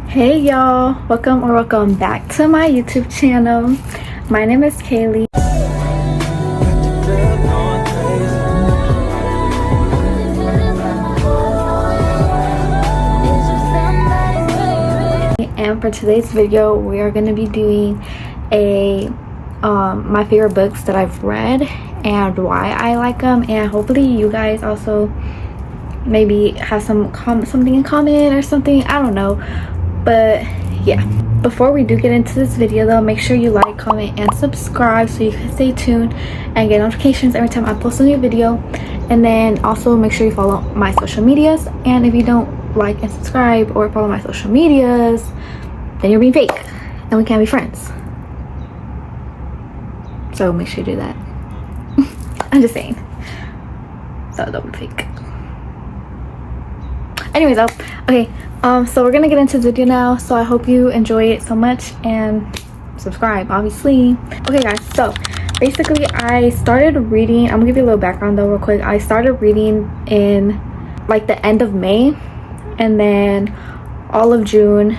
Hey y'all, welcome back to my YouTube channel. My name is Kaylee. And for today's video, we are going to be doing a my favorite books that I've read and why I like them, and hopefully you guys also maybe have something in common or something, I don't know. But yeah, before we do get into this video though, make sure you like, comment, and subscribe so you can stay tuned and get notifications every time I post a new video. And then also make sure you follow my social medias, and if you don't like and subscribe or follow my social medias, then you're being fake and we can't be friends. So make sure you do that. I'm just saying, so don't be fake. Anyways though, okay, so we're gonna get into the video now, so I hope you enjoy it so much and subscribe obviously. Okay guys, so basically I started reading, I'm gonna give you a little background though real quick. I started reading in like the end of May, and then all of June,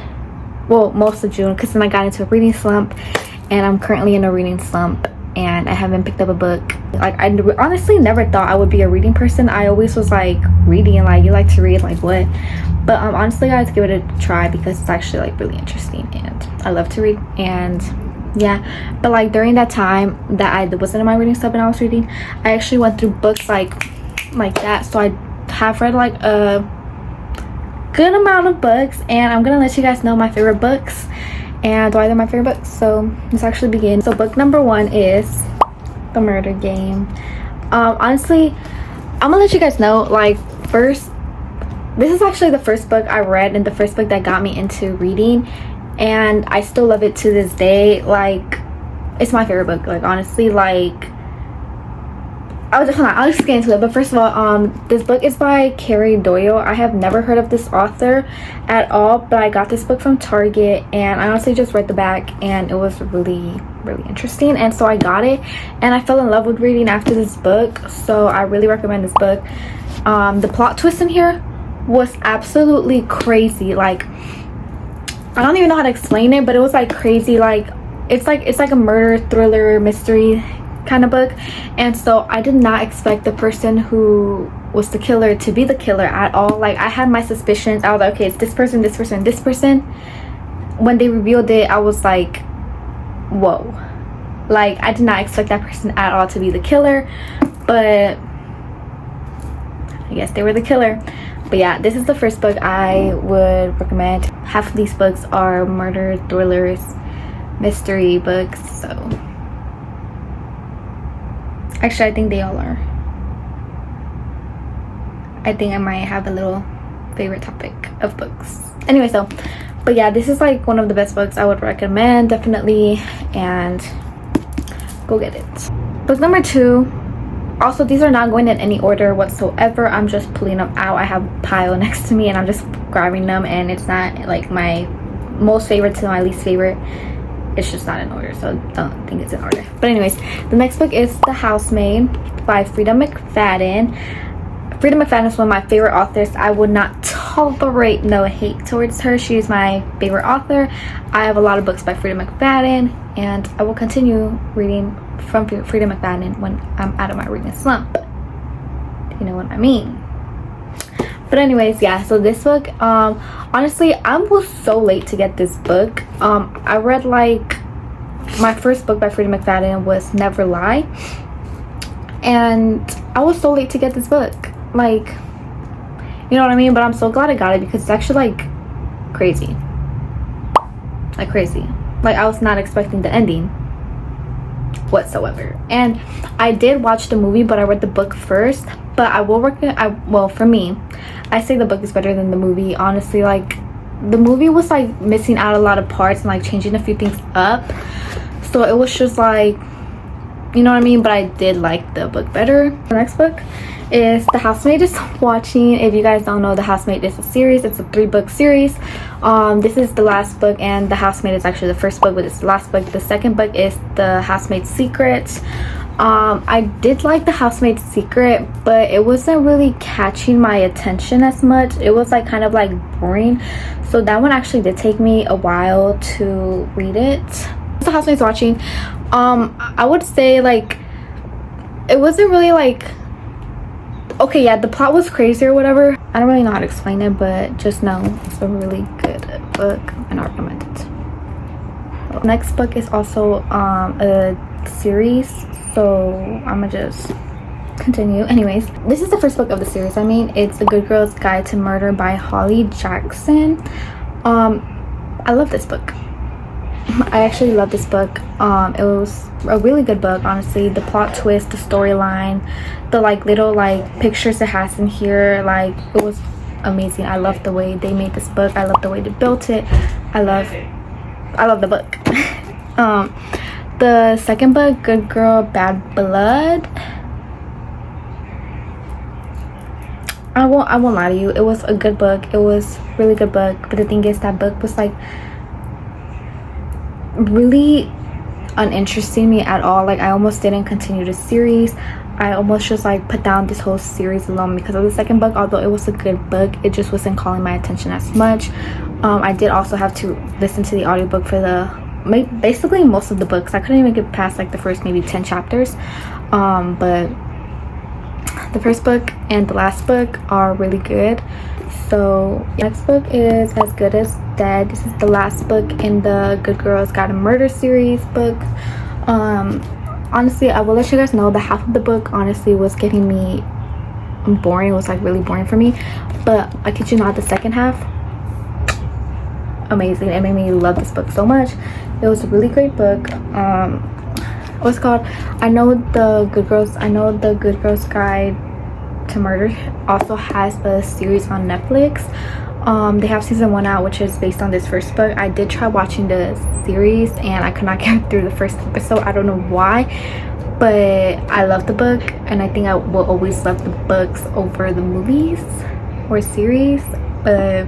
well most of June, because then I got into a reading slump, and I'm currently in a reading slump and I haven't picked up a book. Like, I honestly never thought I would be a reading person. I always was like, reading, like, you like to read, like what? But honestly guys, give it a try because it's actually like really interesting and I love to read. And yeah, but like during that time that I wasn't in my reading stuff and I was reading, I actually went through books like that. So I have read like a good amount of books, and I'm gonna let you guys know my favorite books and why they're my favorite books. So let's actually begin. So book number 1 is The Murder Game. Honestly, I'm gonna let you guys know, like, first, this is actually the first book I read and the first book that got me into reading, and I still love it to this day. Like, it's my favorite book, like, honestly. Like, I'll just get into it. But first of all, this book is by Doyle. I have never heard of this author at all, but I got this book from Target, and I honestly just read the back and it was really interesting, and so I got it and I fell in love with reading after this book. So I really recommend this book. The plot twist in here was absolutely crazy. Like, I don't even know how to explain it, but it was like crazy. Like, it's like a murder thriller mystery kind of book, and so I did not expect the person who was the killer to be the killer at all. Like, I had my suspicions. I was like, okay, it's this person, this person, this person. When they revealed it, I was like, whoa. Like, I did not expect that person at all to be the killer, but I guess they were the killer. But yeah, this is the first book I would recommend. Half of these books are murder thrillers, mystery books, so actually I think they all are. I think I might have a little favorite topic of books. Anyway, so, but yeah, this is like one of the best books I would recommend, definitely, and go get it. Book number 2. Also, these are not going in any order whatsoever. I'm just pulling them out. I have a pile next to me and I'm just grabbing them, and it's not like my most favorite to my least favorite. It's just not in order, so don't think it's in order. But anyways, the next book is The Housemaid by Freida McFadden. Freida McFadden is one of my favorite authors. I would not tolerate no hate towards her. She is my favorite author. I have a lot of books by Freida McFadden, and I will continue reading from Freida McFadden when I'm out of my reading slump. You know what I mean? But anyways, yeah, so this book, honestly, I was so late to get this book. I read, like, my first book by Freida McFadden was Never Lie, and I was so late to get this book. Like, you know what I mean? But I'm so glad I got it because it's actually like crazy. Like crazy. Like, I was not expecting the ending whatsoever. And I did watch the movie, but I read the book first. But I will well, for me, I say the book is better than the movie. Honestly, like, the movie was like missing out a lot of parts and like changing a few things up, so it was just like, you know what I mean? But I did like the book better. The next book is The Housemaid is Watching. If you guys don't know, The Housemaid is a series. It's a 3-book series. This is the last book, and The Housemaid is actually the first book, but it's the last book. The second book is The Housemaid's Secret. I did like The Housemaid's Secret, but it wasn't really catching my attention as much. It was like kind of like boring, so that one actually did take me a while to read it. The Housemaid's watching, I would say like it wasn't really like, okay, yeah, the plot was crazy or whatever. I don't really know how to explain it, but just know it's a really good book and I recommend it. Next book is also a series, so I'm gonna just continue. Anyways, this is the first book of the series. I mean, it's A Good Girl's Guide to Murder by Holly Jackson. I love this book. I actually love this book. It was a really good book, honestly. The plot twist, the storyline, the like little like pictures it has in here, like it was amazing. I love the way they made this book. I love the way they built it. I love the book. The second book, Good Girl Bad Blood, I won't lie to you, it was a good book. It was a really good book, but the thing is that book was like really uninteresting me at all. Like I almost didn't continue the series. I almost just like put down this whole series alone because of the second book. Although it was a good book, it just wasn't calling my attention as much. I did also have to listen to the audiobook for basically most of the books. I couldn't even get past like the first maybe 10 chapters, but the first book and the last book are really good. So next book is As Good as Dead. This is the last book in the Good Girls Guide to Murder series book. Honestly, I will let you guys know that half of the book honestly was getting me boring. It was like really boring for me, but I kid you not, the second half, amazing. It made me love this book so much. It was a really great book. What's it called? I know the Good Girls Guide to Murder also has a series on Netflix. They have season 1 out, which is based on this first book. I did try watching the series and I could not get through the first episode. I don't know why, but I love the book and I think I will always love the books over the movies or series. But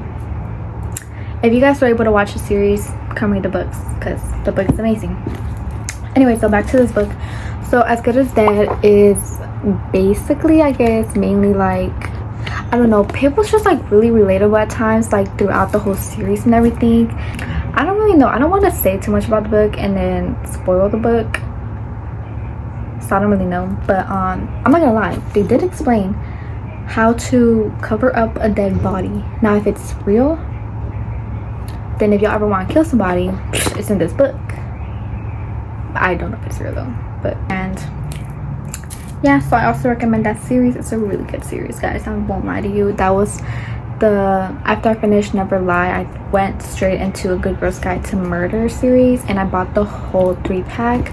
if you guys were able to watch the series, come read the books because the book is amazing. Anyway, so back to this book. So As Good as Dead is basically, I guess, mainly like, I don't know, it was just like really relatable at times, like throughout the whole series and everything. I don't really know. I don't want to say too much about the book and then spoil the book, so I don't really know. But I'm not gonna lie, they did explain how to cover up a dead body. Now if it's real, then if y'all ever want to kill somebody, it's in this book. I don't know if it's real though, but and yeah, so I also recommend that series. It's a really good series, guys. I won't lie to you. That was after I finished Never Lie, I went straight into A Good Girl's Guide to Murder series and I bought the whole 3-pack,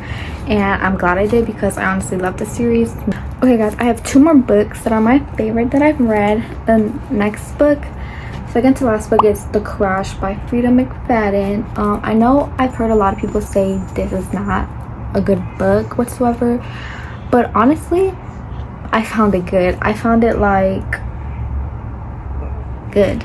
and I'm glad I did because I honestly love the series. Okay guys, I have 2 more books that are my favorite that I've read. The next book, second to last book, is The Crash by Freida McFadden. I know I've heard a lot of people say this is not a good book whatsoever, but honestly I found it good. I found it like good.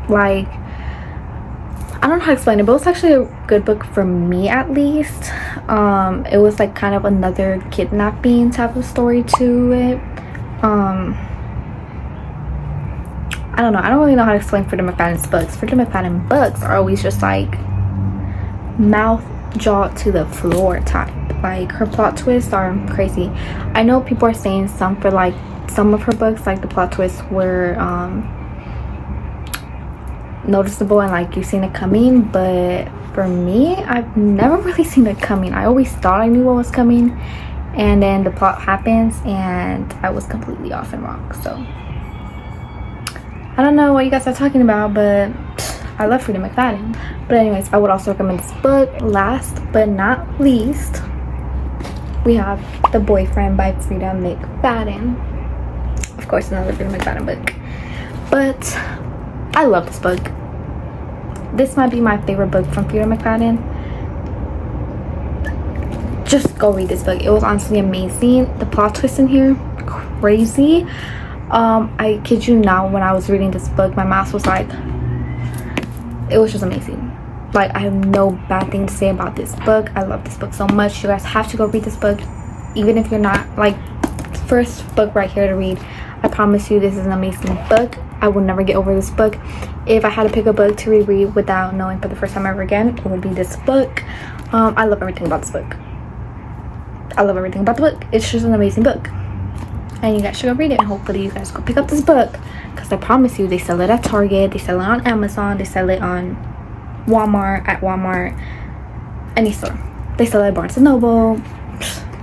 Like, I don't know how to explain it, but it was actually a good book for me at least. It was like kind of another kidnapping type of story to it. I don't know. I don't really know how to explain Freida McFadden's books. Freida McFadden books are always just like mouth, jaw to the floor type. Like her plot twists are crazy. I know people are saying some of her books, like the plot twists were noticeable and like you've seen it coming, but for me, I've never really seen it coming. I always thought I knew what was coming, and then the plot happens and I was completely off and wrong. So I don't know what you guys are talking about, but I love Freida McFadden. But anyways, I would also recommend this book. Last but not least, we have The Boyfriend by Freida McFadden. Of course, another Freida McFadden book. But I love this book. This might be my favorite book from Freida McFadden. Just go read this book. It was honestly amazing. The plot twist in here, crazy. I kid you not, when I was reading this book, my mouth was like, it was just amazing. Like, I have no bad thing to say about this book. I love this book so much. You guys have to go read this book. even if you're not like, first book right here to read. I promise you this is an amazing book. I will never get over this book. If I had to pick a book to reread without knowing for the first time ever again, it would be this book. I love everything about this book. I love everything about the book. It's just an amazing book, and you guys should go read it, and hopefully you guys go pick up this book, because I promise you they sell it at Target, they sell it on Amazon, they sell it on Walmart, any store. They sell it at Barnes & Noble.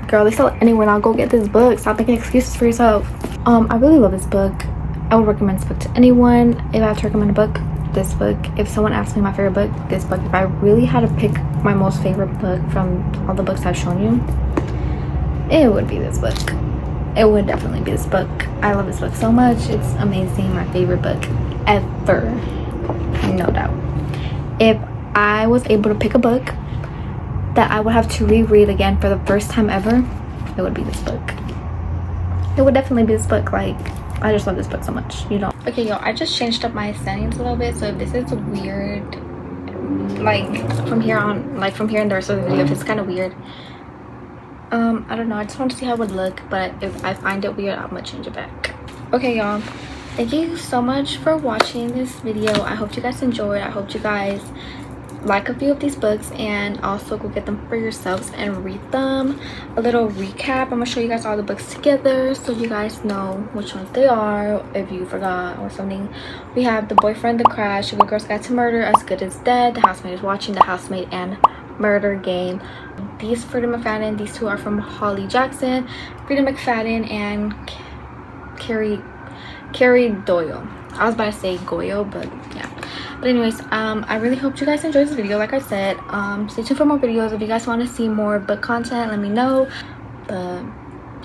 Girl, they sell it anywhere. Now go get this book. Stop making excuses for yourself. I really love this book. I would recommend this book to anyone. If I had to recommend a book, this book. If someone asked me my favorite book, this book. If I really had to pick my most favorite book from all the books I've shown you, it would be this book. It would definitely be this book. I love this book so much. It's amazing. My favorite book ever, no doubt. If I was able to pick a book that I would have to reread again for the first time ever, it would be this book. It would definitely be this book. Like, I just love this book so much, you know. Okay, y'all, I just changed up my settings a little bit, so if this is weird, like from here on, like from here in the rest of the video, if it's kind of weird, I don't know. I just want to see how it would look, but if I find it weird, I'm gonna change it back. Okay, y'all, thank you so much for watching this video. I hope you guys enjoyed. I hope you guys like a few of these books, and also go get them for yourselves and read them. A little recap. I'm gonna show you guys all the books together so you guys know which ones they are if you forgot or something. We have The Boyfriend, The Crash, A Good Girl's Guide to Murder, As Good as Dead, The Housemaid is Watching, The Housemaid, and Murder Game. These Freida McFadden, these two are from Holly Jackson. Freida McFadden and Carrie Doyle. I was about to say Goyle, but yeah. But anyways, I really hope you guys enjoyed this video. Like I said, stay tuned for more videos. If you guys want to see more book content, let me know. But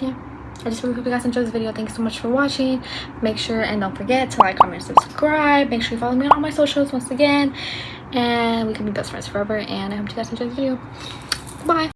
yeah, I just really hope you guys enjoyed this video. Thanks so much for watching. Make sure and don't forget to like, comment, subscribe. Make sure you follow me on all my socials once again, and we can be best friends forever. And I hope you guys enjoyed the video. Bye.